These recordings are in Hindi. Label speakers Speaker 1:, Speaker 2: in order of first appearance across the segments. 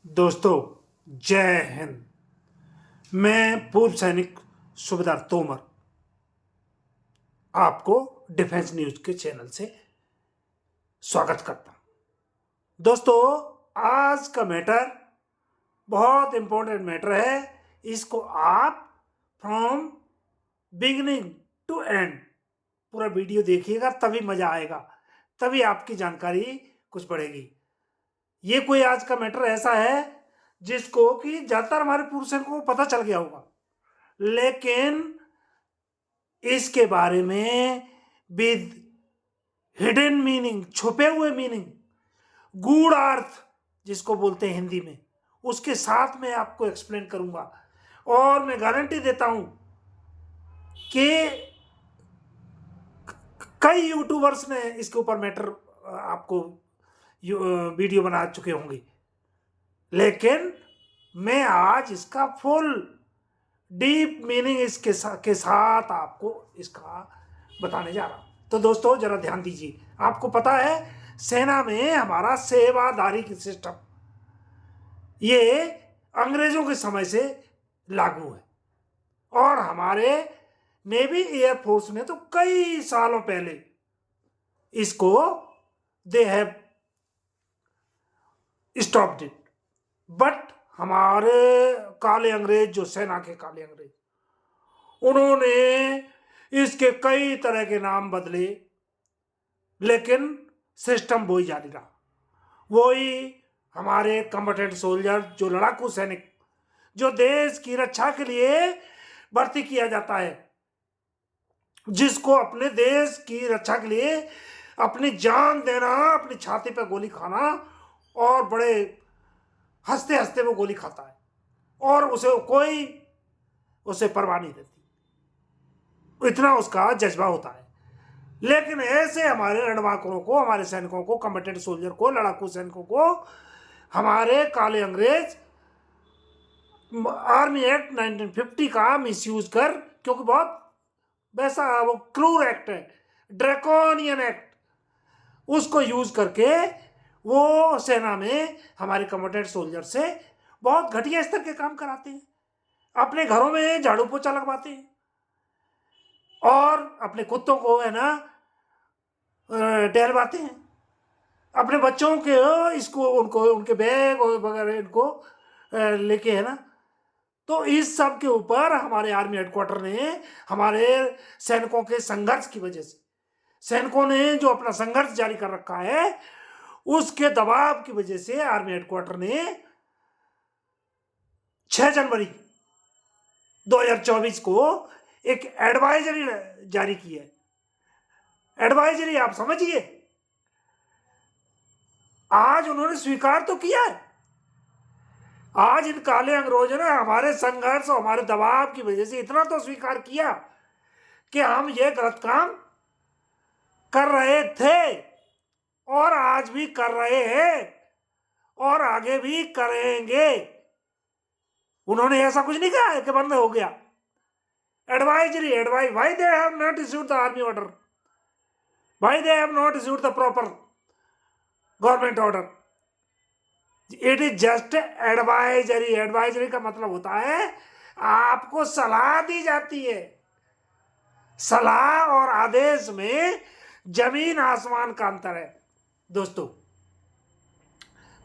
Speaker 1: दोस्तों, जय हिंद। मैं पूर्व सैनिक सूबेदार तोमर आपको डिफेंस न्यूज के चैनल से स्वागत करता हूं। दोस्तों, आज का मैटर बहुत इंपॉर्टेंट मैटर है। इसको आप फ्रॉम बिगिनिंग टू एंड पूरा वीडियो देखिएगा, तभी मजा आएगा, तभी आपकी जानकारी कुछ बढ़ेगी। ये कोई आज का मैटर ऐसा है जिसको कि ज्यादातर हमारे पूर्व सैनिकों को पता चल गया होगा, लेकिन इसके बारे में विद हिडन मीनिंग, छुपे हुए मीनिंग, गूढ़ अर्थ जिसको बोलते हैं हिंदी में, उसके साथ मैं आपको एक्सप्लेन करूंगा। और मैं गारंटी देता हूं कि कई यूट्यूबर्स ने इसके ऊपर मैटर आपको वीडियो बना चुके होंगे, लेकिन मैं आज इसका फुल डीप मीनिंग के साथ आपको इसका बताने जा रहा हूं। तो दोस्तों, जरा ध्यान दीजिए। आपको पता है, सेना में हमारा सेवादारी की सिस्टम ये अंग्रेजों के समय से लागू है, और हमारे नेवी एयरफोर्स ने तो कई सालों पहले इसको they have stopped it. But हमारे काले अंग्रेज, जो सेना के काले अंग्रेज, उन्होंने इसके कई तरह के नाम बदले, लेकिन सिस्टम वही जारी रहा। वही हमारे कम्बटेंट सोल्जर, जो लड़ाकू सैनिक, जो देश की रक्षा के लिए भर्ती किया जाता है, जिसको अपने देश की रक्षा के लिए अपनी जान देना, अपनी छाती पे गोली खाना, और बड़े हंसते हंसते वो गोली खाता है, और उसे परवाह नहीं देती, इतना उसका जज्बा होता है। लेकिन ऐसे हमारे रणबांकुरों को, हमारे सैनिकों को, कम्बटेंट सोल्जर को, लड़ाकू सैनिकों को हमारे काले अंग्रेज आर्मी एक्ट 1950 का मिसयूज कर, क्योंकि बहुत वैसा वो क्रूर एक्ट है, ड्रैकोनियन एक्ट, उसको यूज करके वो सेना में हमारे कम्बटेंट सोल्जर से बहुत घटिया स्तर के काम कराते हैं। अपने घरों में झाड़ू पोछा लगवाते हैं, और अपने कुत्तों को है ना टहलवाते हैं, अपने बच्चों के इसको उनको उनके बैग वगैरह इनको लेके है ना। तो इस सब के ऊपर हमारे आर्मी हेडक्वार्टर ने हमारे सैनिकों के संघर्ष की वजह से, सैनिकों ने जो अपना संघर्ष जारी कर रखा है, उसके दबाव की वजह से आर्मी हेडक्वार्टर ने 6 जनवरी 2024 को एक एडवाइजरी जारी की है। एडवाइजरी आप समझिए, आज उन्होंने स्वीकार तो किया है। आज इन काले अंग्रेजों ने हमारे संघर्ष और हमारे दबाव की वजह से इतना तो स्वीकार किया कि हम ये गलत काम कर रहे थे, और आज भी कर रहे हैं, और आगे भी करेंगे। उन्होंने ऐसा कुछ नहीं कहा है कि बंद हो गया। Advisory, why they have not issued the army order, why they have not issued the proper government order. It is just advisory. Advisory का मतलब होता है आपको सलाह दी जाती है। सलाह और आदेश में जमीन आसमान का अंतर है दोस्तों।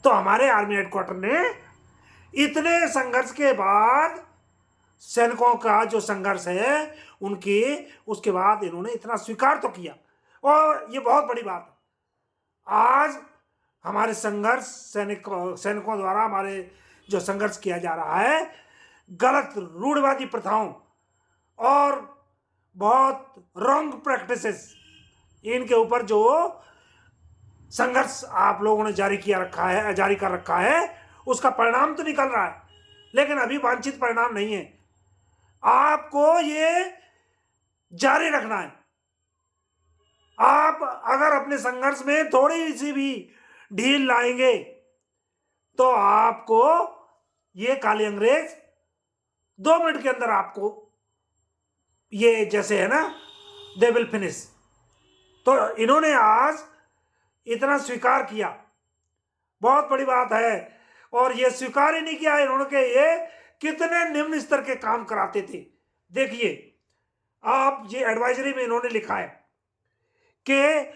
Speaker 1: तो हमारे आर्मी हेडक्वार्टर ने इतने संघर्ष के बाद, सैनिकों का जो संघर्ष है उनके, उसके बाद इन्होंने इतना स्वीकार तो किया, और ये बहुत बड़ी बात है। आज हमारे संघर्ष सैनिकों द्वारा हमारे जो संघर्ष किया जा रहा है, गलत रूढ़िवादी प्रथाओं और बहुत रॉन्ग प्रैक्टिसेस, इनके ऊपर जो संघर्ष आप लोगों ने जारी कर रखा है, उसका परिणाम तो निकल रहा है, लेकिन अभी वांछित परिणाम नहीं है। आपको ये जारी रखना है। आप अगर अपने संघर्ष में थोड़ी सी भी ढील लाएंगे तो आपको ये काले अंग्रेज 2 मिनट के अंदर आपको ये जैसे है ना, दे विल फिनिश। तो इन्होंने आज इतना स्वीकार किया, बहुत बड़ी बात है। और ये स्वीकार ही नहीं किया इन्होंने कि ये कितने निम्न स्तर के काम कराते थे। देखिए आप, ये एडवाइजरी में इन्होंने लिखा है कि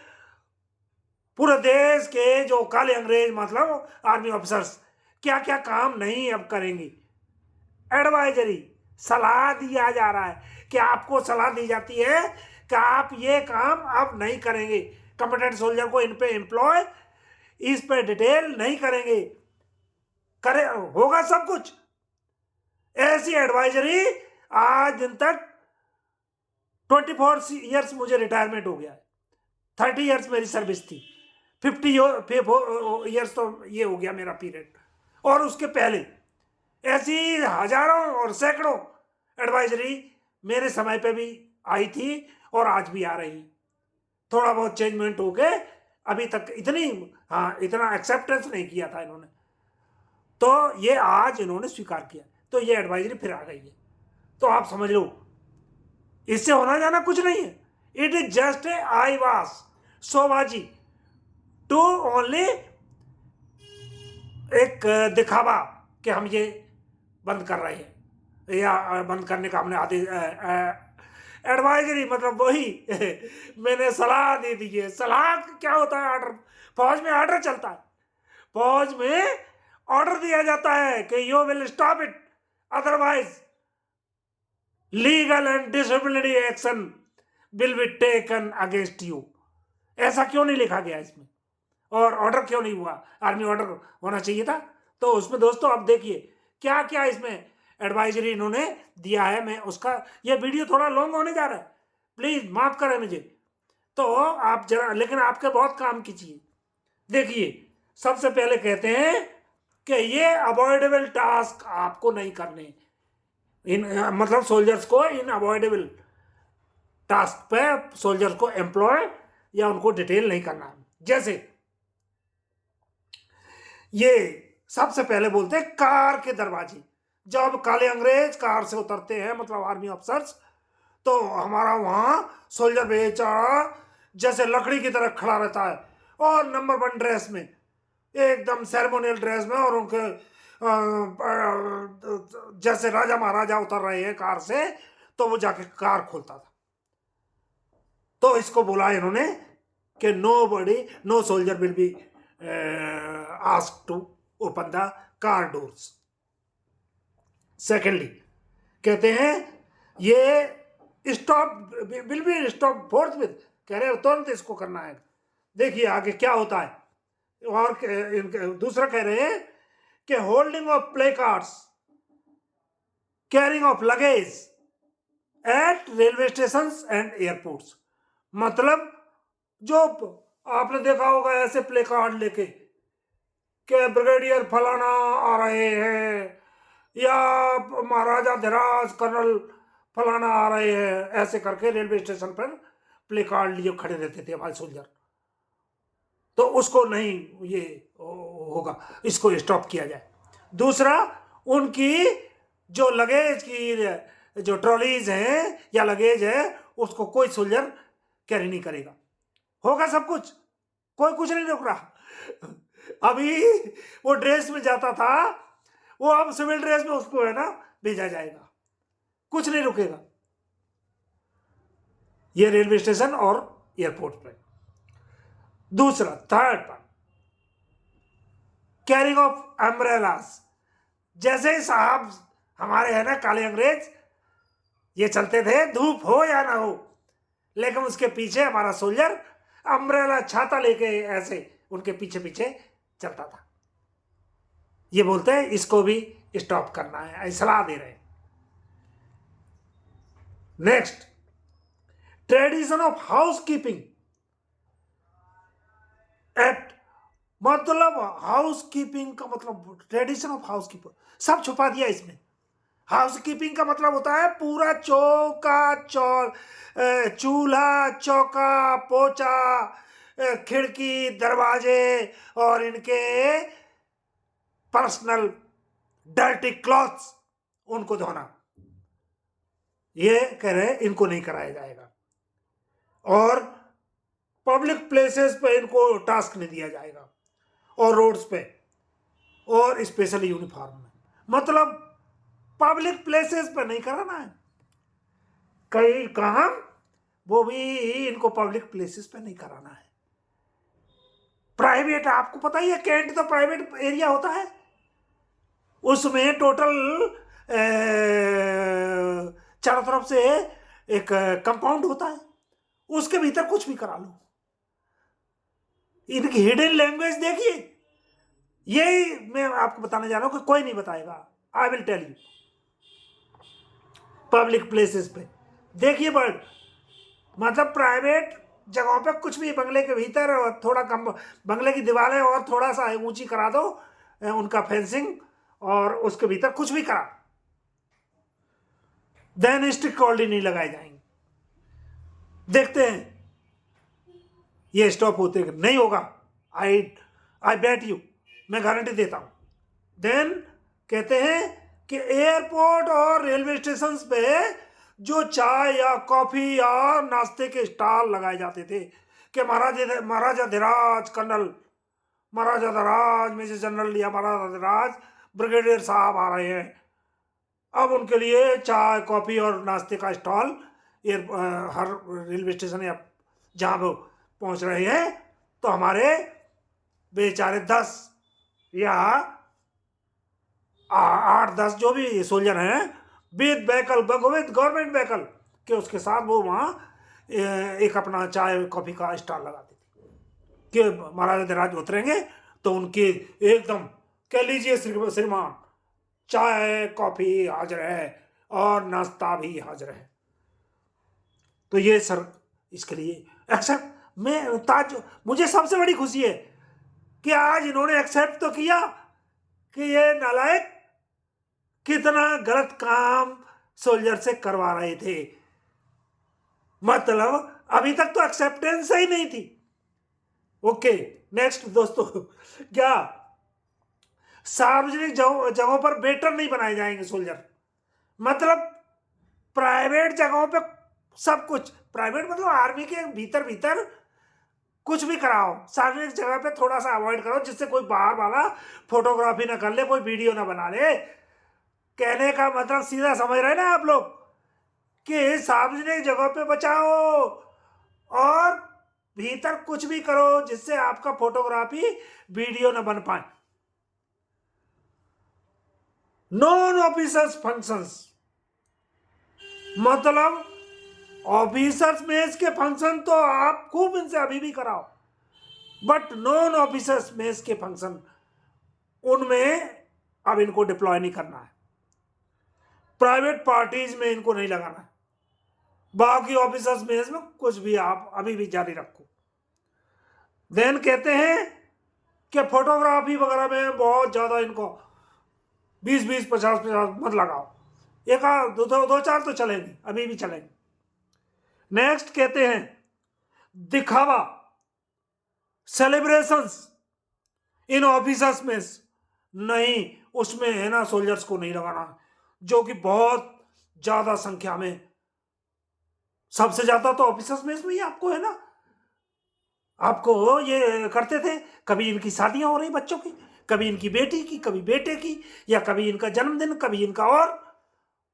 Speaker 1: पूरे देश के जो काले अंग्रेज मतलब आर्मी ऑफिसर्स क्या क्या काम नहीं अब करेंगे। एडवाइजरी, सलाह दिया जा रहा है कि आपको सलाह दी जाती है कि आप ये काम अब नहीं करेंगे, कम्बेटेंट सोल्जर को इन पे एम्प्लॉय, इस पे डिटेल नहीं करेंगे, करे होगा सब कुछ। ऐसी एडवाइजरी आज दिन तक 24 ईयर्स मुझे रिटायरमेंट हो गया है, 30 ईयर्स मेरी सर्विस थी, 50 ईयर्स तो ये हो गया मेरा पीरियड, और उसके पहले ऐसी हजारों और सैकड़ों एडवाइजरी मेरे समय पे भी आई थी और आज भी आ रही। थोड़ा बहुत चेंजमेंट हो गए, अभी तक इतनी, हाँ, इतना एक्सेप्टेंस नहीं किया था इन्होंने, तो ये आज इन्होंने स्वीकार किया, तो ये एडवाइजरी फिर आ गई है। तो आप समझ लो इससे होना जाना कुछ नहीं है। इट इज जस्ट ए आई वास शोबाजी टू ओनली, एक दिखावा कि हम ये बंद कर रहे हैं या बंद करने का हमने आदेश। एडवाइजरी मतलब वही मैंने सलाह दे दी है। सलाह क्या होता है? ऑर्डर। फौज में ऑर्डर चलता है, फौज में ऑर्डर दिया जाता है कि you will stop it, otherwise legal and disciplinary action will be taken against you. ऐसा क्यों नहीं लिखा गया इसमें? और ऑर्डर क्यों नहीं हुआ? आर्मी ऑर्डर होना चाहिए था। तो उसमें दोस्तों आप देखिए क्या क्या इसमें एडवाइजरी इन्होंने दिया है। मैं उसका, ये वीडियो थोड़ा लॉन्ग होने जा रहा है, प्लीज माफ करें मुझे। तो आप जरा, लेकिन आपके बहुत काम की चीज। देखिए सबसे पहले कहते हैं कि ये अवॉइडेबल टास्क आपको नहीं करने, इन मतलब सोल्जर्स को इन अवॉइडेबल टास्क पे सोल्जर्स को एम्प्लॉय या उनको डिटेल नहीं करना। जैसे ये सबसे पहले बोलते हैं कार के दरवाजे। जब काले अंग्रेज कार से उतरते हैं, मतलब आर्मी ऑफिसर्स, तो हमारा वहां सोल्जर बेचारा जैसे लकड़ी की तरह खड़ा रहता है, और नंबर 1 ड्रेस में, एकदम सेरेमोनियल ड्रेस में, और उनके जैसे राजा महाराजा उतर रहे हैं कार से, तो वो जाके कार खोलता था। तो इसको बोला इन्होंने कि no soldier will be asked to open the car doors. Secondly कहते हैं ये stop will be stop forthwith, कह रहे तुरंत इसको करना है। देखिए आगे क्या होता है। और दूसरा कह रहे हैं कि holding of play cards, carrying of luggage eight railway station and airports. मतलब जो आपने देखा होगा ऐसे प्ले कार्ड लेके कि ब्रिगेडियर फलाना आ रहे हैं, या महाराजा धीराज कर्नल फलाना आ रहे हैं, ऐसे करके रेलवे स्टेशन पर प्ले कार्ड लिए खड़े रहते थे हमारे सोल्जर। तो उसको नहीं ये होगा, इसको स्टॉप किया जाए। दूसरा, उनकी जो लगेज की जो ट्रॉलीज हैं या लगेज है, उसको कोई सोल्जर कैरी नहीं करेगा। होगा सब कुछ, कोई कुछ नहीं रोक रहा। अभी वो ड्रेस में जाता था, वो अब सिविल ड्रेस में उसको है ना भेजा जाएगा, कुछ नहीं रुकेगा। ये रेलवे स्टेशन और एयरपोर्ट पे। दूसरा, third part, carrying of umbrellas. जैसे ही साहब हमारे है ना काले अंग्रेज, ये चलते थे धूप हो या ना हो, लेकिन उसके पीछे हमारा सोल्जर अम्ब्रेला छाता लेके ऐसे उनके पीछे पीछे चलता था। ये बोलते हैं इसको भी स्टॉप करना है, सलाह दे रहे हैं। Next, tradition of housekeeping at, मतलब हाउस कीपिंग का मतलब, ट्रेडिशन ऑफ हाउस कीपिंग सब छुपा दिया इसमें। हाउस कीपिंग का मतलब होता है पूरा चूल्हा चौका पोछा, खिड़की दरवाजे और इनके पर्सनल डर्टी क्लॉथ्स, उनको धोना, ये कह रहे हैं इनको नहीं कराया जाएगा। और पब्लिक प्लेसेस पे इनको टास्क नहीं दिया जाएगा, और रोड्स पे और स्पेशल यूनिफॉर्म में, मतलब पब्लिक प्लेसेस पे नहीं कराना है। कई काम वो भी इनको पब्लिक प्लेसेस पे नहीं कराना है। प्राइवेट, आपको पता ही है कैंट तो प्राइवेट एरिया होता है, उसमें टोटल चारों तरफ से एक कंपाउंड होता है, उसके भीतर कुछ भी करा लो। इनकी हिडन लैंग्वेज देखिए, यही मैं आपको बताने जा रहा हूं कि कोई नहीं बताएगा। I will tell you, public places पे देखिए बर्ड, मतलब प्राइवेट जगहों पे कुछ भी, बंगले के भीतर और थोड़ा कम, बंगले की दीवारें और थोड़ा सा ऊंची करा दो उनका फेंसिंग, और उसके भीतर कुछ भी करा, देन स्ट्रिक्ट कॉर्डन नहीं लगाए जाएंगे। देखते हैं ये स्टॉप होते नहीं होगा, आई आई बेट यू, मैं गारंटी देता हूं। देन कहते हैं कि एयरपोर्ट और रेलवे स्टेशन पे जो चाय या कॉफी या नाश्ते के स्टॉल लगाए जाते थे कि महाराजा धीराज कर्नल, महाराजा धीराज मेजर जनरल या महाराजा धीराज ब्रिगेडियर साहब आ रहे हैं, अब उनके लिए चाय कॉफी और नाश्ते का स्टॉल हर रेलवे स्टेशन या जहाँ वो पहुँच रहे हैं, तो हमारे बेचारे 10 या 8-10 जो भी सोल्जर हैं with vehicle, with government vehicle के, उसके साथ वो वहाँ एक अपना चाय कॉफी का स्टॉल लगाते थे कि महाराजा धीराज उतरेंगे तो उनके एकदम कह लीजिए श्रीमान चाय कॉफी हाजिर है और नाश्ता भी हाजिर है। तो ये सर इसके लिए एक्सेप्ट, मैं मुझे सबसे बड़ी खुशी है कि आज इन्होंने एक्सेप्ट तो किया कि ये नालायक कितना गलत काम सोल्जर से करवा रहे थे, मतलब अभी तक तो एक्सेप्टेंस ही नहीं थी। ओके नेक्स्ट दोस्तों, क्या सार्वजनिक जगहों पर वेटर नहीं बनाए जाएंगे सोल्जर, मतलब प्राइवेट जगहों पे सब कुछ, प्राइवेट मतलब आर्मी के भीतर भीतर कुछ भी कराओ, सार्वजनिक जगह पे थोड़ा सा अवॉइड करो, जिससे कोई बाहर वाला फोटोग्राफी ना कर ले, कोई वीडियो ना बना ले। कहने का मतलब सीधा समझ रहे ना आप लोग कि सार्वजनिक जगह पे बचाओ और भीतर कुछ भी करो जिससे आपका फोटोग्राफी वीडियो ना बन पाए। नॉन ऑफिसर्स फंक्शंस, मतलब ऑफिसर्स मेस के फंक्शन तो आप खूब इनसे अभी भी कराओ, बट नॉन ऑफिसर्स मेस के फंक्शन उनमें अब इनको डिप्लॉय नहीं करना है, प्राइवेट पार्टीज में इनको नहीं लगाना है, बाकी ऑफिसर्स मेस में कुछ भी आप अभी भी जारी रखो। देन कहते हैं कि फोटोग्राफी वगैरह में बहुत ज्यादा इनको 20-20, 50-50 मत लगाओ, एक दो चार तो चलेंगे, अभी भी चलेंगे। नेक्स्ट कहते हैं दिखावा, सेलिब्रेशंस इन ऑफिसर्स में नहीं, उसमें है ना सोल्जर्स को नहीं लगाना, जो कि बहुत ज्यादा संख्या में, सबसे ज्यादा तो ऑफिसर्स में ही आपको है ना, आपको ये करते थे। कभी इनकी शादियां हो रही बच्चों की, कभी इनकी बेटी की, कभी बेटे की, या कभी इनका जन्मदिन, कभी इनका,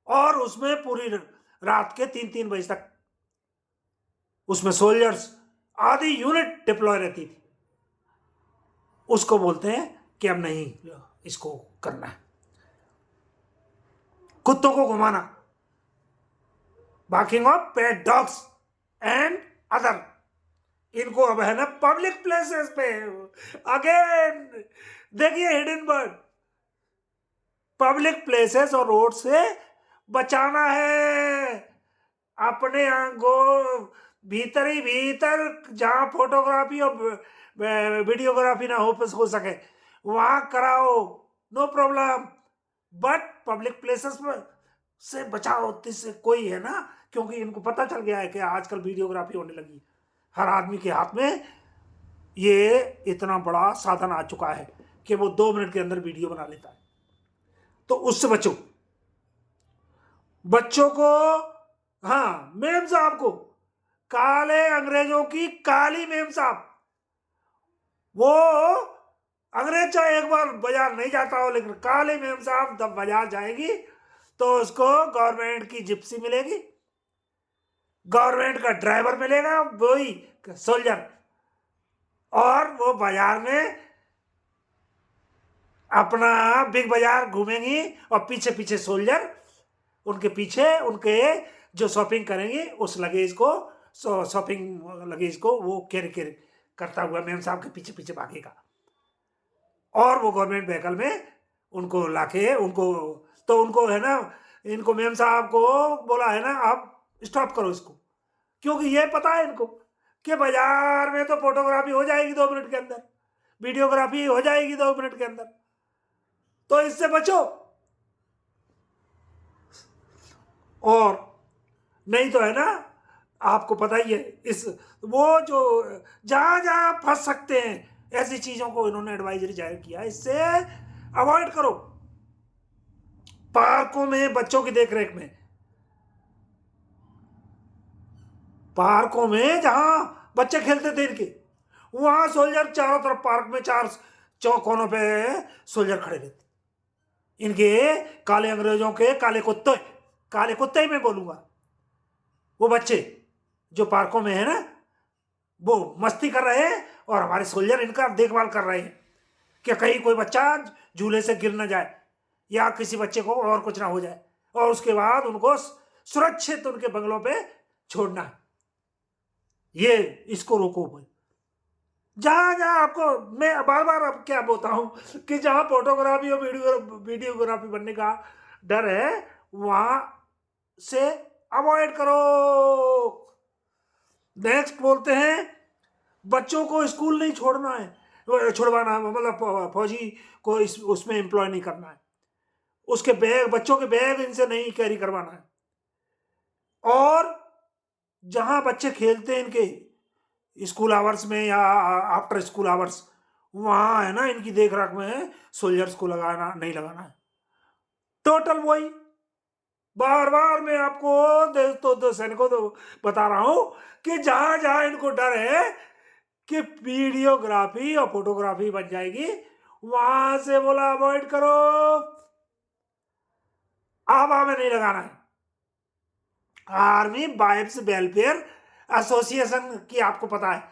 Speaker 1: और उसमें पूरी रात के 3-3 बजे तक उसमें सोल्जर्स आधी यूनिट डिप्लॉय रहती थी। उसको बोलते हैं कि अब नहीं इसको करना है, कुत्तों को घुमाना, barking of pet dogs and other, इनको अब है ना पब्लिक प्लेसेस पे, अगेन देखिए हिडन बर्ड, पब्लिक प्लेसेस और रोड से बचाना है, अपने आंखों भीतर ही भीतर जहां फोटोग्राफी और वीडियोग्राफी ना हो सके वहां कराओ, no problem, but public places से बचाओ, इससे कोई है ना, क्योंकि इनको पता चल गया है कि आजकल वीडियोग्राफी होने लगी, हर आदमी के हाथ में ये इतना बड़ा साधन आ चुका है कि वो 2 मिनट के अंदर वीडियो बना लेता है। तो उससे बचो, बच्चों को, हाँ मेम साहब को, काले अंग्रेजों की काली मेम साहब, वो अंग्रेज चाहे एक बार बाजार नहीं जाता हो, लेकिन काली मेम साहब जब बाजार जाएगी तो उसको गवर्नमेंट की जिप्सी मिलेगी, गवर्नमेंट का ड्राइवर मिलेगा, वही सोल्जर, और वो बाजार में अपना बिग बाजार घूमेंगी और पीछे पीछे सोल्जर उनके पीछे, उनके जो शॉपिंग करेंगे उस लगेज को, शॉपिंग लगेज को वो कैरी करता हुआ मेम साहब के पीछे पीछे भागेगा, और वो गवर्नमेंट व्हीकल में उनको लाके उनको, तो उनको है ना, इनको मेम साहब को बोला है ना, आप स्टॉप करो इसको, क्योंकि ये पता है इनको कि बाजार में तो फोटोग्राफी हो जाएगी 2 मिनट के अंदर, वीडियोग्राफी हो जाएगी 2 मिनट के अंदर, तो इससे बचो। और नहीं तो है ना, आपको पता ही है, इस वो जो जहां जहां फंस सकते हैं ऐसी चीजों को इन्होंने एडवाइजरी जारी किया, इससे अवॉइड करो। पार्कों में बच्चों की देखरेख में, पार्कों में जहां बच्चे खेलते थे इनके, वहां सोल्जर चारों तरफ, पार्क में 4 कोनों पे सोल्जर खड़े रहते, इनके काले अंग्रेजों के काले कुत्ते ही मैं बोलूंगा, वो बच्चे जो पार्कों में है ना, वो मस्ती कर रहे हैं और हमारे सोल्जर इनका देखभाल कर रहे हैं कि कहीं कोई बच्चा झूले से गिर ना जाए या किसी बच्चे को और कुछ ना हो जाए, और उसके बाद उनको सुरक्षित उनके बंगलों पे छोड़ना है। ये इसको रोको भाई। जहां जहां आपको, मैं बार बार अब क्या बोलता हूं कि जहां फोटोग्राफी और वीडियोग्राफी बनने का डर है, वहां से अवॉइड करो। नेक्स्ट बोलते हैं, बच्चों को स्कूल नहीं छोड़ना है, छुड़वाना, मतलब फौजी को उसमें एम्प्लॉय नहीं करना है, उसके बैग, बच्चों के बैग इनसे नहीं कैरी करवाना है, और जहां बच्चे खेलते हैं इनके स्कूल आवर्स में या आफ्टर स्कूल आवर्स, वहां है ना इनकी देख रेख में सोल्जर्स को लगाना नहीं लगाना है। टोटल वही बार बार मैं आपको दो सैनिकों तो बता रहा हूं कि जहां जहां इनको डर है कि वीडियोग्राफी और फोटोग्राफी बन जाएगी, वहां से बोला अवॉइड करो, आवा में नहीं लगाना है। आर्मी वाइफ्स वेलफेयर एसोसिएशन की आपको पता है,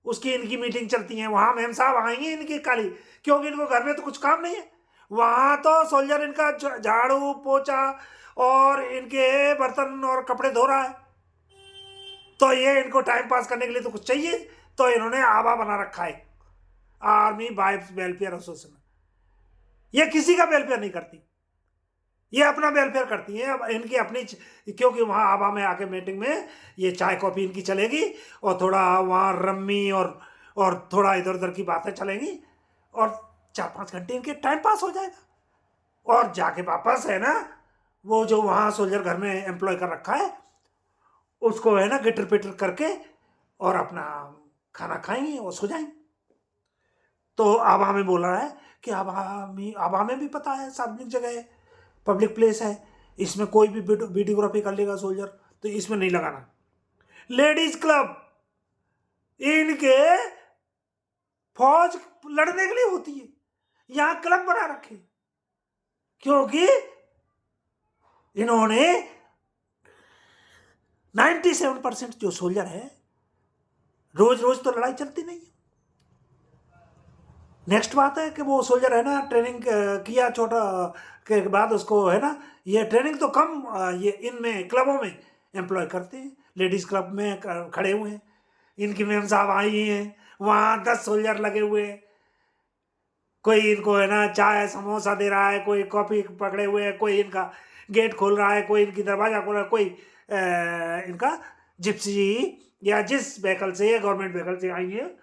Speaker 1: उसकी इनकी मीटिंग चलती है, वहां मेम साहब आएंगे इनकी काली, क्योंकि इनको घर में तो कुछ काम नहीं है, वहां तो सोल्जर इनका झाड़ू पोछा और इनके बर्तन और कपड़े धो रहा है, तो ये इनको टाइम पास करने के लिए तो कुछ चाहिए, तो इन्होंने आबा बना रखा है, आर्मी वाइफ्स वेलफेयर एसोसिएशन। ये किसी का वेलफेयर नहीं करती, ये अपना वेलफेयर करती है, अब इनकी अपनी, क्योंकि वहाँ आबा में आके मीटिंग में ये चाय कॉफ़ी इनकी चलेगी, और थोड़ा वहाँ रम्मी और थोड़ा इधर उधर की बातें चलेंगी, और 4-5 घंटे इनके टाइम पास हो जाएगा, और जाके वापस है ना, वो जो वहाँ सोल्जर घर में एम्प्लॉय कर रखा है उसको है ना गिटर पिटर करके और अपना खाना खाएंगे और सो जाएंगे। तो आबा में बोल रहा है कि आबा में भी पता है सार्वजनिक जगह है, पब्लिक प्लेस है, इसमें कोई भी वीडियोग्राफी कर लेगा सोल्जर, तो इसमें नहीं लगाना। लेडीज क्लब, इनके फौज लड़ने के लिए होती है, यहां क्लब बना रखे, क्योंकि इन्होंने 97% जो सोल्जर है, रोज रोज तो लड़ाई चलती नहीं है। नेक्स्ट बात है कि वो सोल्जर है ना ट्रेनिंग किया छोटा के बाद उसको है ना, ये ट्रेनिंग तो कम ये इनमें क्लबों में एम्प्लॉय करते हैं, लेडीज क्लब में खड़े हुए हैं, इनकी मेम साहब आई हैं, वहाँ 10 सोल्जर लगे हुए हैं, कोई इनको है ना चाय समोसा दे रहा है, कोई कॉफ़ी पकड़े हुए है, कोई इनका गेट खोल रहा है, कोई इनकी दरवाज़ा खोल रहा है, कोई इनका जिप्सी या जिस व्हीकल से या गवर्नमेंट व्हीकल से आई है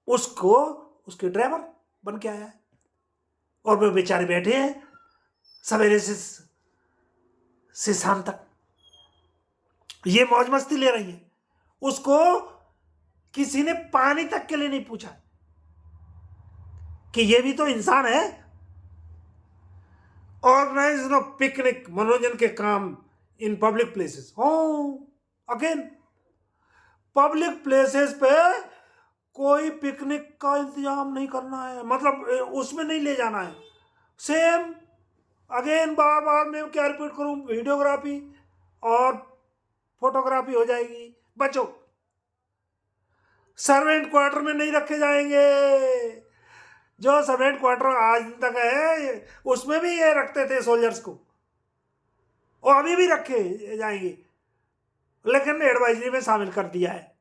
Speaker 1: उसको उसके ड्राइवर बन के आया है, और वे बेचारे बैठे हैं सवेरे से शाम तक, ये मौज मस्ती ले रही है, उसको किसी ने पानी तक के लिए नहीं पूछा कि ये भी तो इंसान है। ऑर्गेनाइज पिकनिक, मनोरंजन के काम in public places, again public places पे कोई पिकनिक का इंतजाम नहीं करना है, मतलब उसमें नहीं ले जाना है। सेम अगेन बार बार मैं क्या रिपीट करूं, वीडियोग्राफी और फोटोग्राफी हो जाएगी। बच्चों, सर्वेंट क्वार्टर में नहीं रखे जाएंगे। जो सर्वेंट क्वार्टर आज तक है उसमें भी ये रखते थे सोल्जर्स को, और अभी भी रखे जाएंगे, लेकिन एडवाइजरी में शामिल कर दिया है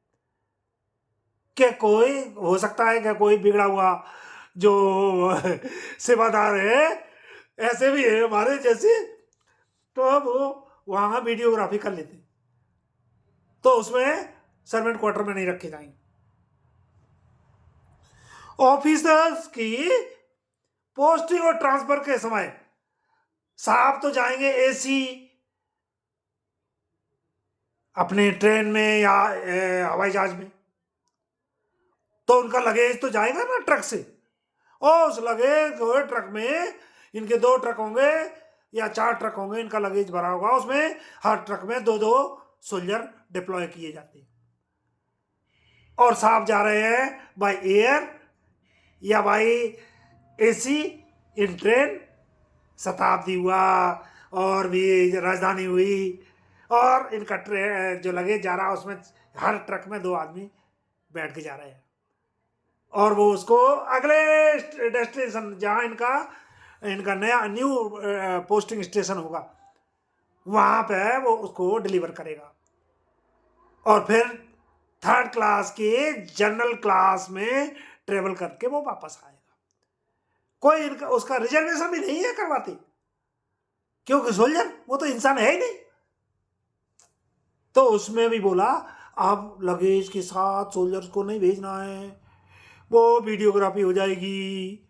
Speaker 1: कि कोई हो सकता है कि कोई बिगड़ा हुआ जो सेवादार है, ऐसे भी है हमारे जैसे, तो अब वो वहां वीडियोग्राफी कर लेते, तो उसमें सर्वेंट क्वार्टर में नहीं रखे जाएंगे। ऑफिसर्स की पोस्टिंग और ट्रांसफर के समय साहब तो जाएंगे एसी अपने ट्रेन में या हवाई जहाज में, तो उनका लगेज तो जाएगा ना ट्रक से, और उस लगेज ट्रक में इनके 2 ट्रक होंगे या 4 ट्रक होंगे, इनका लगेज भरा होगा, उसमें हर ट्रक में 2-2 सोल्जर डिप्लॉय किए जाते हैं। और साहब जा रहे हैं बाय एयर या बाय एसी इन ट्रेन, शताब्दी हुआ और भी राजधानी हुई, और इनका ट्रेन जो लगेज जा रहा है उसमें हर ट्रक में 2 आदमी बैठ के जा रहे हैं, और वो उसको अगले डेस्टिनेशन जहाँ इनका नया न्यू पोस्टिंग स्टेशन होगा वहाँ पे वो उसको डिलीवर करेगा, और फिर 3rd क्लास के जनरल क्लास में ट्रेवल करके वो वापस आएगा। कोई इनका उसका रिजर्वेशन भी नहीं है करवाते, क्योंकि सोल्जर वो तो इंसान है ही नहीं। तो उसमें भी बोला आप लगेज के साथ सोल्जर्स को नहीं भेजना है, वो वीडियोग्राफी हो जाएगी।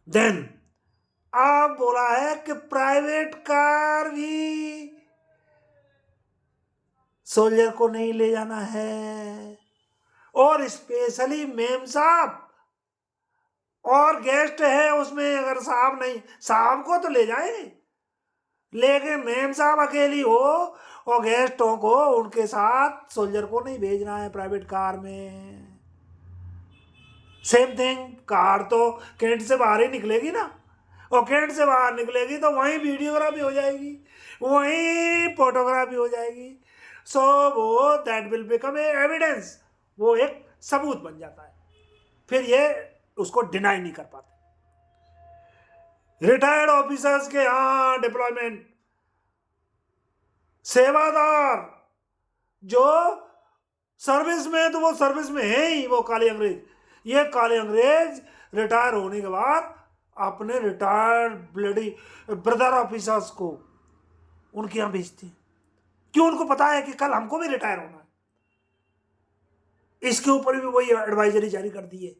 Speaker 1: देन आप बोला है कि प्राइवेट कार भी सोल्जर को नहीं ले जाना है, और स्पेशली मेम साहब और गेस्ट है उसमें, अगर साहब नहीं, साहब को तो ले जाएंगे, लेकिन मेम साहब अकेली हो और गेस्टों को उनके साथ सोल्जर को नहीं भेजना है प्राइवेट कार में। सेम थिंग, कार तो कैंट से बाहर ही निकलेगी ना, और कैंट से बाहर निकलेगी तो वहीं वीडियोग्राफी हो जाएगी, वहीं फोटोग्राफी हो जाएगी। सो वो that will become a evidence, वो एक सबूत बन जाता है, फिर ये उसको डिनाई नहीं कर पाते। रिटायर्ड ऑफिसर्स के यहां डिप्लॉयमेंट, सेवादार जो सर्विस में, तो वो सर्विस में है ही वो काले अंग्रेज, ये काले अंग्रेज रिटायर होने के बाद अपने रिटायर्ड ब्लडी ब्रदर ऑफिसर्स को उनके यहां भेजते हैं, क्यों? उनको पता है कि कल हमको भी रिटायर होना है। इसके ऊपर भी वही एडवाइजरी जारी कर दी है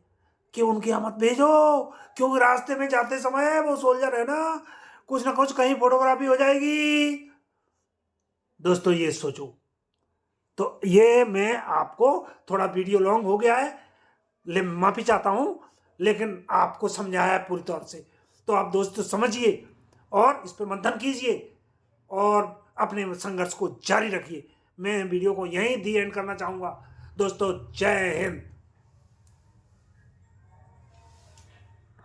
Speaker 1: कि उनके यहाँ मत भेजो, क्योंकि रास्ते में जाते समय वो सोल्जर है ना, कुछ ना कुछ कहीं फोटोग्राफी हो जाएगी। दोस्तों ये सोचो। तो ये मैं आपको, थोड़ा वीडियो लॉन्ग हो गया है, माफी चाहता हूं, लेकिन आपको समझाया पूरी तौर से, तो आप दोस्तों समझिए और इस पर मंथन कीजिए और अपने संघर्ष को जारी रखिए। मैं वीडियो को यहीं दी एंड करना चाहूँगा। दोस्तों जय हिंद।